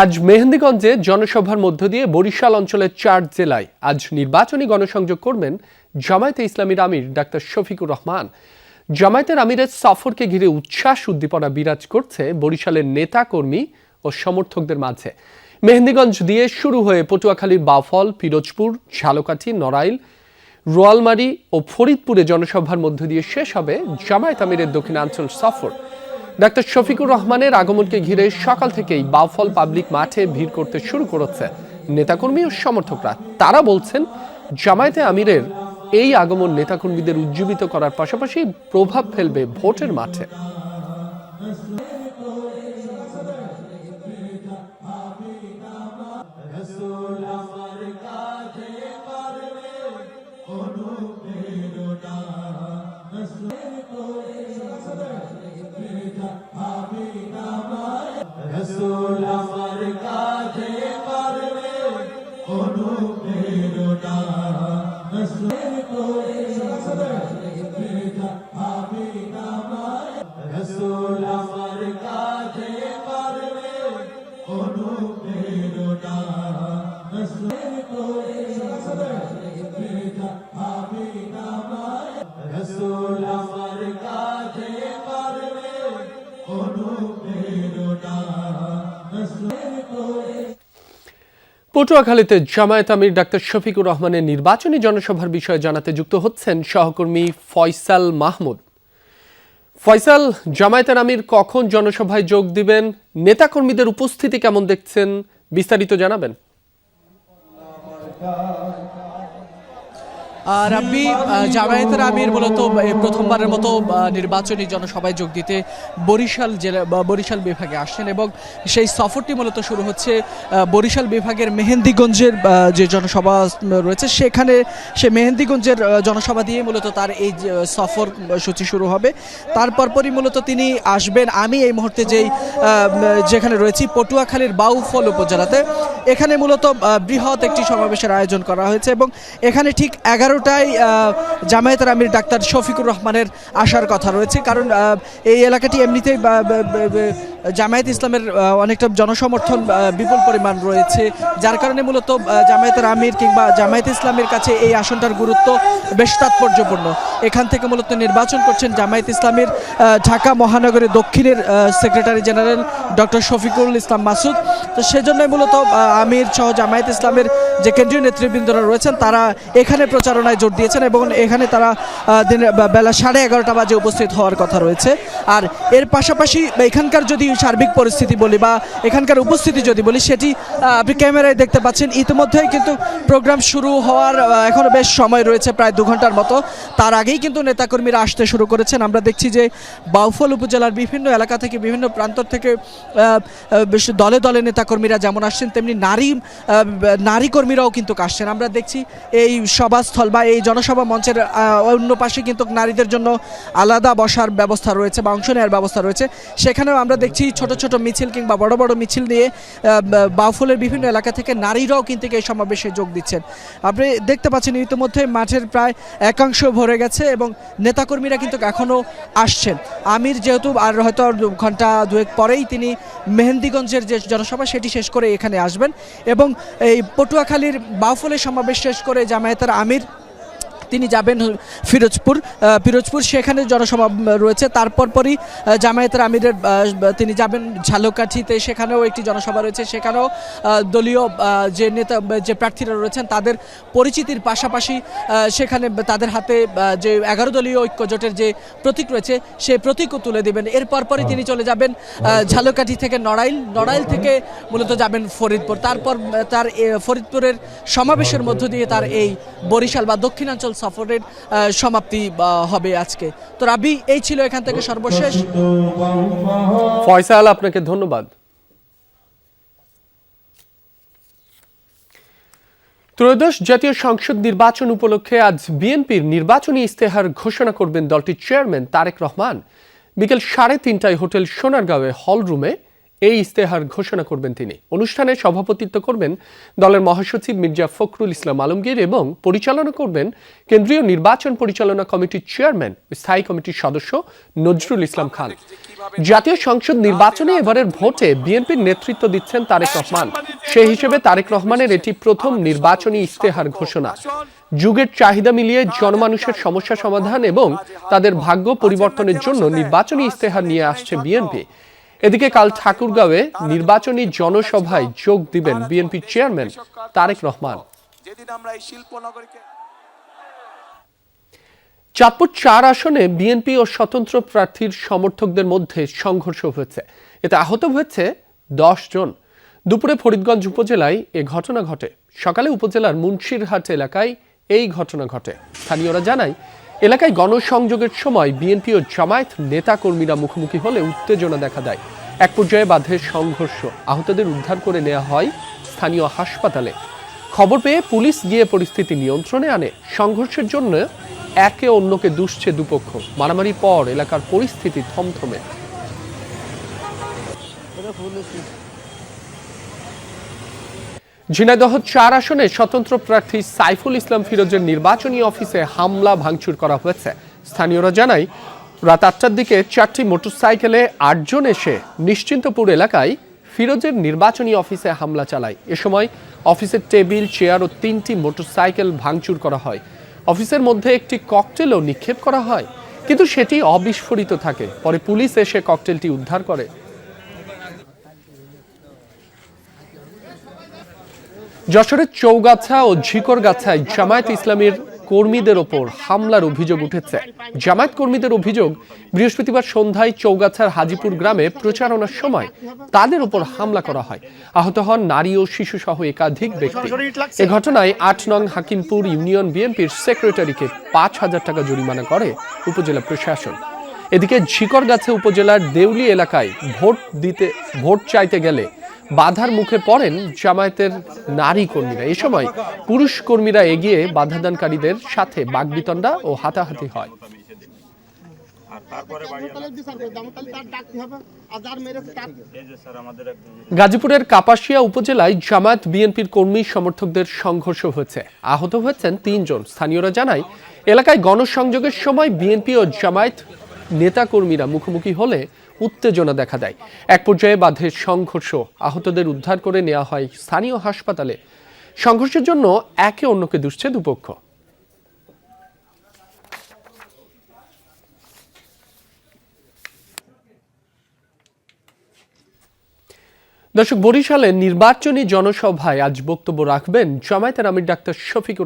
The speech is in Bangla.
আজ মেহেন্দিগঞ্জে জনসভার মধ্য দিয়ে বরিশাল অঞ্চলের 4 জেলায় আজ নির্বাচনী গণসংযোগ করবেন জামায়াতে ইসলামীর আমির ডাক্তার শফিকুর রহমান। জামায়াতের আমিরের সফরকে ঘিরে উচ্ছ্বাস উদ্দীপনা বিরাজ করছে বরিশালের নেতা কর্মী ও সমর্থকদের মাঝে। মেহেন্দিগঞ্জ দিয়ে শুরু হয়ে পটুয়াখালীর বাউফল, পিরোজপুর, ঝালকাঠি, নড়াইল, রোয়ালমারী ও ফরিদপুরে জনসভার মধ্য দিয়ে শেষ হবে জামায়াত আমিরের দক্ষিণাঞ্চল সফর। ডাক্তার শফিকুর রহমানের আগমনকে ঘিরে সকাল থেকেই বাউফল পাবলিক মাঠে ভিড় করতে শুরু করেছে নেতাকর্মী ও সমর্থকরা। তারা বলছেন, জামায়াতে আমিরের এই আগমন নেতাকর্মীদের উজ্জীবিত করার পাশাপাশি প্রভাব ফেলবে ভোটের মাঠে। পটুয়াখালীতে জামায়াত আমির ডাক্তার শফিকুর রহমানের নির্বাচনী জনসভার বিষয়ে জানাতে যুক্ত হচ্ছেন সহকর্মী ফয়সাল মাহমুদ। ফয়সাল, জামায়াতের আমির কখন জনসভায় যোগ দিবেন, নেতাকর্মীদের উপস্থিতি কেমন দেখছেন, বিস্তারিত জানাবেন। রাব্বি, জামায়াতের আমির মূলত প্রথমবারের মতো নির্বাচনী জনসভায় যোগ দিতে বরিশাল বিভাগে আসছেন এবং সেই সফরটি মূলত শুরু হচ্ছে বরিশাল বিভাগের মেহেন্দিগঞ্জের যে জনসভা রয়েছে সেখানে। সে মেহেন্দিগঞ্জের জনসভা দিয়ে মূলত তার এই সফর সূচি শুরু হবে। তারপরই মূলত তিনি আসবেন। আমি এই মুহূর্তে যেখানে রয়েছি পটুয়াখালীর বাউফল উপজেলাতে, এখানে মূলত বৃহৎ একটি সমাবেশের আয়োজন করা হয়েছে এবং এখানে ঠিক 11টায় জামায়াতের আমির ডাক্তার শফিকুর রহমানের আসার কথা রয়েছে। কারণ এই এলাকাটি এমনিতেই জামায়াত ইসলামের অনেকটা জনসমর্থন বিপুল পরিমাণ রয়েছে, যার কারণে মূলত জামায়াতের আমির কিংবা জামায়াত ইসলামের কাছে এই আসনটার গুরুত্ব বেশ তাৎপর্যপূর্ণ। এখান থেকে মূলত নির্বাচন করছেন জামায়াত ইসলামের ঢাকা মহানগরের দক্ষিণের secretary general doctor Shafiqul Islam Masud. তো সেজন্যই মূলত আমির সহ জামায়াত ইসলামের যে কেন্দ্রীয় নেতৃবৃন্দরা রয়েছেন তারা এখানে প্রচারণায় জোর দিয়েছেন এবং এখানে তারা বেলা 11:30 বাজে উপস্থিত হওয়ার কথা রয়েছে। আর এর পাশাপাশি এখানকার যদি সার্বিক পরিস্থিতি বলি বা এখানকার উপস্থিতি যদি বলি, সেটি আপনি ক্যামেরায় দেখতে পাচ্ছেন। ইতিমধ্যেই কিন্তু প্রোগ্রাম শুরু হওয়ার এখনও বেশ সময় রয়েছে, প্রায় 2 ঘন্টার মতো। তার আগেই কিন্তু নেতাকর্মীরা আসতে শুরু করেছেন। আমরা দেখছি যে বাউফল উপজেলার বিভিন্ন এলাকা থেকে, বিভিন্ন প্রান্ত থেকে বেশ দলে দলে নেতাকর্মীরা যেমন আসছেন, তেমনি নারী কর্মীরাও কিন্তু আসছেন। আমরা দেখছি এই সভাস্থল বা এই জনসভা মঞ্চের অন্য পাশে কিন্তু নারীদের জন্য আলাদা বসার ব্যবস্থা রয়েছে বা অংশ নেওয়ার ব্যবস্থা রয়েছে। সেখানেও আমরা দেখছি ছোট ছোট মিছিল কিংবা বড় বড় মিছিল নিয়ে বাউফলের বিভিন্ন এলাকা থেকে নারীরাও কিন্তু এই সমাবেশে যোগ দিচ্ছেন। আপনি দেখতে পাচ্ছেন ইতিমধ্যে মাঠের প্রায় একাংশ ভরে গেছে এবং নেতাকর্মীরা কিন্তু এখনও আসছেন। আমির যেহেতু আর হয়তো ঘন্টা 2 পরেই তিনি মেহেন্দিগঞ্জের যে জনসভা সেটি শেষ করে এখানে আসবেন এবং এই পটুয়াখালীর বাউফলের সমাবেশ শেষ করে জামায়াতের আমির তিনি যাবেন পিরোজপুর, সেখানে জনসভা রয়েছে। তারপরই জামায়াতের আমিরের তিনি যাবেন ঝালকাঠিতে, সেখানেও একটি জনসভা রয়েছে। সেখানেও দলীয় যে প্রার্থীরা রয়েছেন তাদের পরিচিতির পাশাপাশি সেখানে তাদের হাতে যে 11 দলীয় ঐক্যজোটের যে প্রতীক রয়েছে সেই প্রতীকও তুলে দেবেন। এরপরই তিনি চলে যাবেন ঝালকাঠি থেকে নড়াইল থেকে মূলত যাবেন ফরিদপুর। তারপর তার ফরিদপুরের সমাবেশের মধ্য দিয়ে তার এই বরিশাল বা দক্ষিণাঞ্চল সফরের সমাপ্তি হবে আজকে। তো রাবি, এই ছিল এখান থেকে সর্বশেষ। ফয়সাল, আপনাকে ধন্যবাদ। ত্রয়োদশ জাতীয় সংসদ নির্বাচন উপলক্ষে আজ বিএনপির নির্বাচনী ইস্তেহার ঘোষণা করবেন দলটির চেয়ারম্যান তারেক রহমান। বিকেল 3:30টায় হোটেল সোনারগাঁওয়ে হল রুমে এই ইস্তেহার ঘোষণা করবেন তিনি। অনুষ্ঠানে সভাপতিত্ব করবেন দলের মহাসচিব মির্জা ফখরুল ইসলাম আলমগীর এবং পরিচালনা করবেন কেন্দ্রীয় নির্বাচন পরিচালনা কমিটির চেয়ারম্যান স্থায়ী কমিটির সদস্য নজরুল ইসলাম খান। জাতীয় সংসদ নির্বাচনে এবারের ভোটে বিএনপির নেতৃত্ব দিচ্ছেন তারেক রহমান। সেই হিসেবে তারেক রহমানের এটি প্রথম নির্বাচনী ইস্তেহার ঘোষণা। যুগের চাহিদা মিলিয়ে জনমানুষের সমস্যা সমাধান এবং তাদের ভাগ্য পরিবর্তনের জন্য নির্বাচনী ইস্তেহার নিয়ে আসছে বিএনপি। এদিকে কাল ঠাকুরগাঁওয়ে নির্বাচনী জনসভায় যোগ দিবেন বিএনপি চেয়ারম্যান তারেক রহমান। চাঁদপুর ৪ আসনে বিএনপি ও স্বতন্ত্র প্রার্থীর সমর্থকদের মধ্যে সংঘর্ষ হয়েছে। এতে আহত হয়েছে ১০ জন। দুপুরে ফরিদগঞ্জ উপজেলায় এ ঘটনা ঘটে। সকালে উপজেলার মুন্সিরহাট এলাকায় এই ঘটনা ঘটে। স্থানীয়রা জানায়, এলাকায় গণসংযোগের সময় বিএনপি ও জামায়াত নেতাকর্মীরা মুখোমুখি হলে উত্তেজনা দেখা দেয়। এক পর্যায়ে বাধে সংঘর্ষ। আহতদের উদ্ধার করে নেওয়া হয় স্থানীয় হাসপাতালে। খবর পেয়ে পুলিশ গিয়ে পরিস্থিতি নিয়ন্ত্রণে আনে। সংঘর্ষের জন্য একে অন্যকে দুষছে দুপক্ষ। মারামারির পর এলাকার পরিস্থিতি থমথমে। ঝিনাইদহ ৪ আসনে স্বতন্ত্র প্রার্থী সাইফুল ইসলাম ফিরোজের নির্বাচনী অফিসে হামলা ভাঙচুর করা হয়েছে। স্থানীয়রা জানায়, রাত ৮টার দিকে ৪টি মোটরসাইকেলে ৮ জন এসে নিশ্চিন্তপুর এলাকায় ফিরোজের নির্বাচনী অফিসে হামলা চালায়। এ সময় অফিসের টেবিল, চেয়ার ও ৩টি মোটরসাইকেল ভাঙচুর করা হয়। অফিসের মধ্যে একটি ককটেলও নিক্ষেপ করা হয়, কিন্তু সেটি অবিস্ফোরিত থাকে। পরে পুলিশ এসে ককটেলটি উদ্ধার করে। যশোরের চৌগাছা ও ঝিকরগাছায় জামায়াত ইসলামীর কর্মীদের ওপর হামলার অভিযোগ উঠেছে। জামায়াত কর্মীদের অভিযোগ, বৃহস্পতিবার সন্ধ্যায় চৌগাছার হাজিপুর গ্রামে প্রচারণার সময় তাদের ওপর হামলা করা হয়। আহত হন নারী ও শিশু সহ একাধিক ব্যক্তি। এ ঘটনায় ৮ নং হাকিমপুর ইউনিয়ন বিএনপির সেক্রেটারিকে ৫,০০০ টাকা জরিমানা করে উপজেলা প্রশাসন। এদিকে ঝিকরগাছা উপজেলার দেউলি এলাকায় ভোট চাইতে গেলে বাধার মুখে পড়েন জামায়াতের নারী কর্মীরা। এ সময় পুরুষ কর্মীরা এগিয়ে বাধাদানকারীদের সাথে বাকবিতণ্ডা ও হাতাহাতি হয়। গাজীপুরের কাপাসিয়া উপজেলায় জামায়াত বিএনপির কর্মী সমর্থকদের সংঘর্ষ হয়েছে। আহত হয়েছেন ৩ জন। স্থানীয়রা জানায়, এলাকায় গণসংযোগের সময় বিএনপি ও জামায়াত নেতাকর্মীরা মুখোমুখি হলে উত্তেজনা দেখা দেয়। এক পর্যায়ে বাধে সংঘর্ষ। আহতদের উদ্ধার করে নেওয়া হয় স্থানীয় হাসপাতালে। সংঘর্ষের জন্য একে অন্যকে দুষছে দুপক্ষ। দর্শক, বরিশালে নির্বাচনী জনসভায় আজ বক্তব্য রাখবেন জামায়াতের আমির ডাক্তার শফিকুর রহমান।